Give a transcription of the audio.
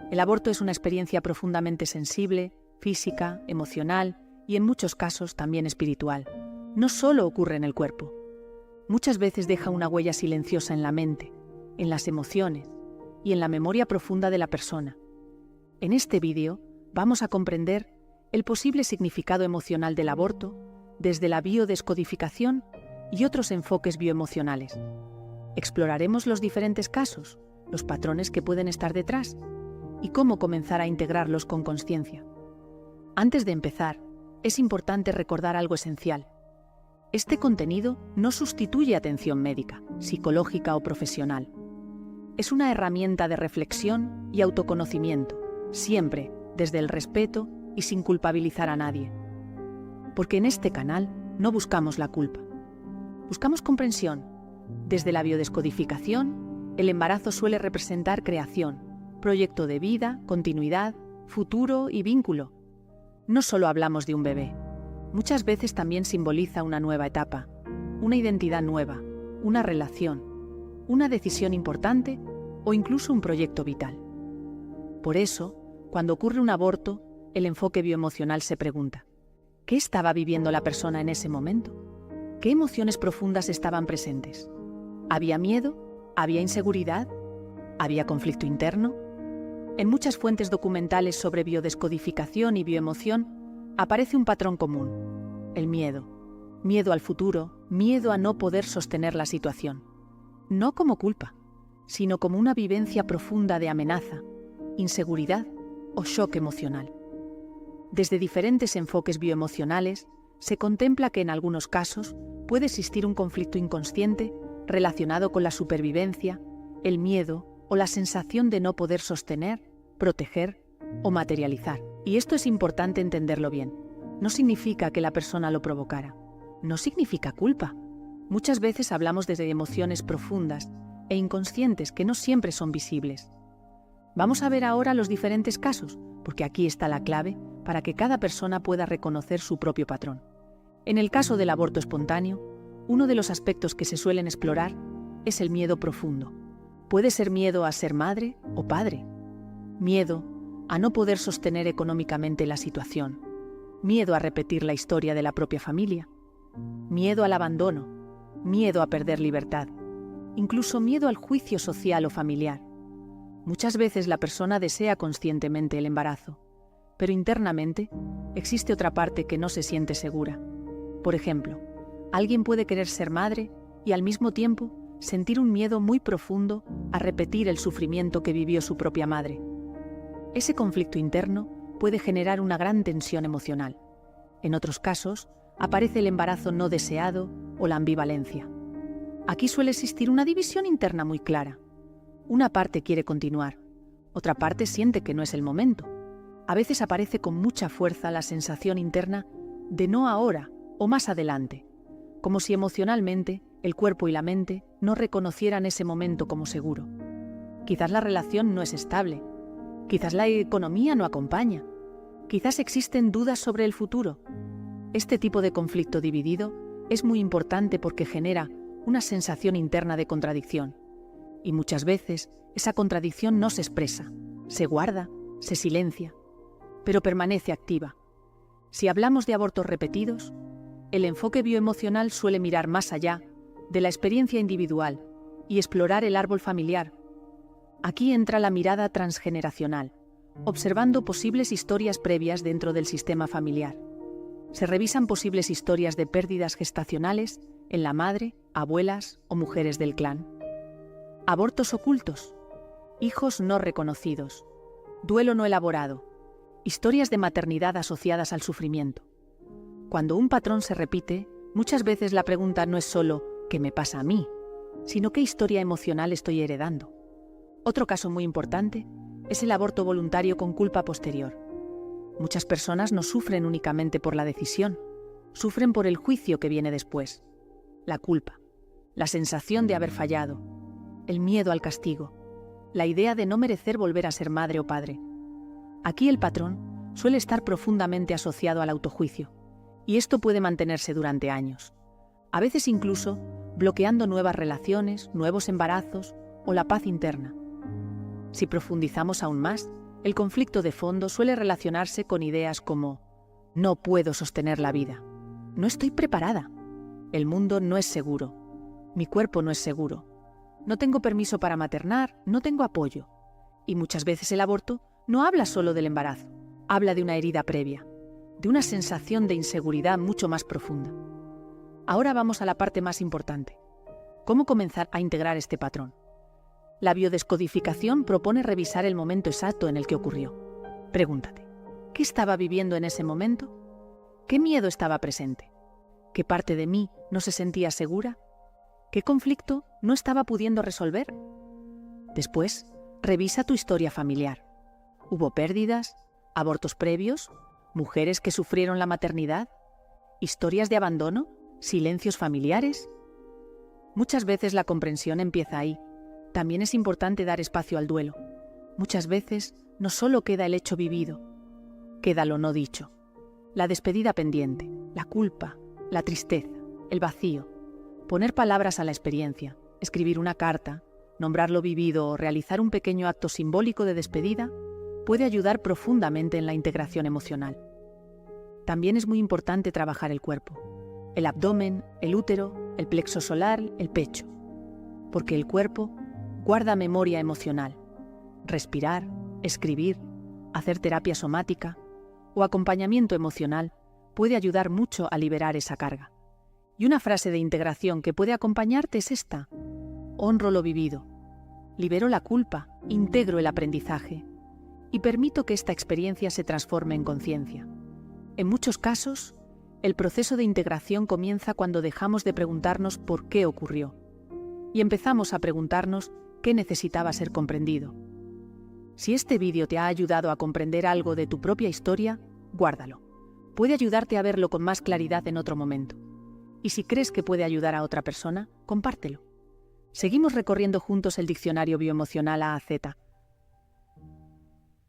El aborto es una experiencia profundamente sensible, física, emocional y en muchos casos también espiritual. No solo ocurre en el cuerpo. Muchas veces deja una huella silenciosa en la mente, en las emociones y en la memoria profunda de la persona. En este vídeo vamos a comprender el posible significado emocional del aborto desde la biodescodificación y otros enfoques bioemocionales. Exploraremos los diferentes casos, los patrones que pueden estar detrás y cómo comenzar a integrarlos con consciencia. Antes de empezar, es importante recordar algo esencial. Este contenido no sustituye atención médica, psicológica o profesional. Es una herramienta de reflexión y autoconocimiento, siempre desde el respeto y sin culpabilizar a nadie. Porque en este canal no buscamos la culpa. Buscamos comprensión. Desde la biodescodificación, el embarazo suele representar creación, proyecto de vida, continuidad, futuro y vínculo. No solo hablamos de un bebé. Muchas veces también simboliza una nueva etapa, una identidad nueva, una relación, una decisión importante o incluso un proyecto vital. Por eso, cuando ocurre un aborto, el enfoque bioemocional se pregunta: ¿qué estaba viviendo la persona en ese momento? ¿Qué emociones profundas estaban presentes? ¿Había miedo? ¿Había inseguridad? ¿Había conflicto interno? En muchas fuentes documentales sobre biodescodificación y bioemoción aparece un patrón común: el miedo. Miedo al futuro, miedo a no poder sostener la situación. No como culpa, sino como una vivencia profunda de amenaza, inseguridad o shock emocional. Desde diferentes enfoques bioemocionales, se contempla que en algunos casos puede existir un conflicto inconsciente relacionado con la supervivencia, el miedo o la sensación de no poder sostener, proteger o materializar. Y esto es importante entenderlo bien. No significa que la persona lo provocara. No significa culpa. Muchas veces hablamos desde emociones profundas e inconscientes que no siempre son visibles. Vamos a ver ahora los diferentes casos, porque aquí está la clave para que cada persona pueda reconocer su propio patrón. En el caso del aborto espontáneo, uno de los aspectos que se suelen explorar es el miedo profundo. Puede ser miedo a ser madre o padre, miedo a no poder sostener económicamente la situación, miedo a repetir la historia de la propia familia, miedo al abandono, miedo a perder libertad, incluso miedo al juicio social o familiar. Muchas veces la persona desea conscientemente el embarazo, pero internamente existe otra parte que no se siente segura. Por ejemplo, alguien puede querer ser madre y al mismo tiempo sentir un miedo muy profundo a repetir el sufrimiento que vivió su propia madre. Ese conflicto interno puede generar una gran tensión emocional. En otros casos, aparece el embarazo no deseado o la ambivalencia. Aquí suele existir una división interna muy clara. Una parte quiere continuar, otra parte siente que no es el momento. A veces aparece con mucha fuerza la sensación interna de no ahora o más adelante, como si emocionalmente el cuerpo y la mente no reconocieran ese momento como seguro. Quizás la relación no es estable, quizás la economía no acompaña, quizás existen dudas sobre el futuro. Este tipo de conflicto dividido es muy importante porque genera una sensación interna de contradicción. Y muchas veces esa contradicción no se expresa, se guarda, se silencia, pero permanece activa. Si hablamos de abortos repetidos, el enfoque bioemocional suele mirar más allá de la experiencia individual y explorar el árbol familiar. Aquí entra la mirada transgeneracional, observando posibles historias previas dentro del sistema familiar. Se revisan posibles historias de pérdidas gestacionales en la madre, abuelas o mujeres del clan. Abortos ocultos, hijos no reconocidos, duelo no elaborado, historias de maternidad asociadas al sufrimiento. Cuando un patrón se repite, muchas veces la pregunta no es solo ¿qué me pasa a mí?, sino ¿qué historia emocional estoy heredando? Otro caso muy importante es el aborto voluntario con culpa posterior. Muchas personas no sufren únicamente por la decisión, sufren por el juicio que viene después. La culpa, la sensación de haber fallado, el miedo al castigo, la idea de no merecer volver a ser madre o padre. Aquí el patrón suele estar profundamente asociado al autojuicio, y esto puede mantenerse durante años, a veces incluso bloqueando nuevas relaciones, nuevos embarazos o la paz interna. Si profundizamos aún más, El conflicto de fondo suele relacionarse con ideas como no puedo sostener la vida, no estoy preparada, el mundo no es seguro, mi cuerpo no es seguro, no tengo permiso para maternar, no tengo apoyo. Y muchas veces el aborto no habla solo del embarazo, habla de una herida previa, de una sensación de inseguridad mucho más profunda. Ahora vamos a la parte más importante. ¿Cómo comenzar a integrar este patrón? La biodescodificación propone revisar el momento exacto en el que ocurrió. Pregúntate, ¿qué estaba viviendo en ese momento? ¿Qué miedo estaba presente? ¿Qué parte de mí no se sentía segura? ¿Qué conflicto no estaba pudiendo resolver? Después, revisa tu historia familiar. ¿Hubo pérdidas? ¿Abortos previos? ¿Mujeres que sufrieron la maternidad? ¿Historias de abandono? ¿Silencios familiares? Muchas veces la comprensión empieza ahí. También es importante dar espacio al duelo. Muchas veces no solo queda el hecho vivido, queda lo no dicho. La despedida pendiente, la culpa, la tristeza, el vacío. Poner palabras a la experiencia, escribir una carta, nombrar lo vivido o realizar un pequeño acto simbólico de despedida puede ayudar profundamente en la integración emocional. También es muy importante trabajar el cuerpo, el abdomen, el útero, el plexo solar, el pecho, porque el cuerpo guarda memoria emocional. Respirar, escribir, hacer terapia somática o acompañamiento emocional puede ayudar mucho a liberar esa carga. Y una frase de integración que puede acompañarte es esta: honro lo vivido, libero la culpa, integro el aprendizaje y permito que esta experiencia se transforme en conciencia. En muchos casos, el proceso de integración comienza cuando dejamos de preguntarnos por qué ocurrió y empezamos a preguntarnos qué necesitaba ser comprendido. Si este vídeo te ha ayudado a comprender algo de tu propia historia, guárdalo. Puede ayudarte a verlo con más claridad en otro momento. Y si crees que puede ayudar a otra persona, compártelo. Seguimos recorriendo juntos el diccionario bioemocional A a Z,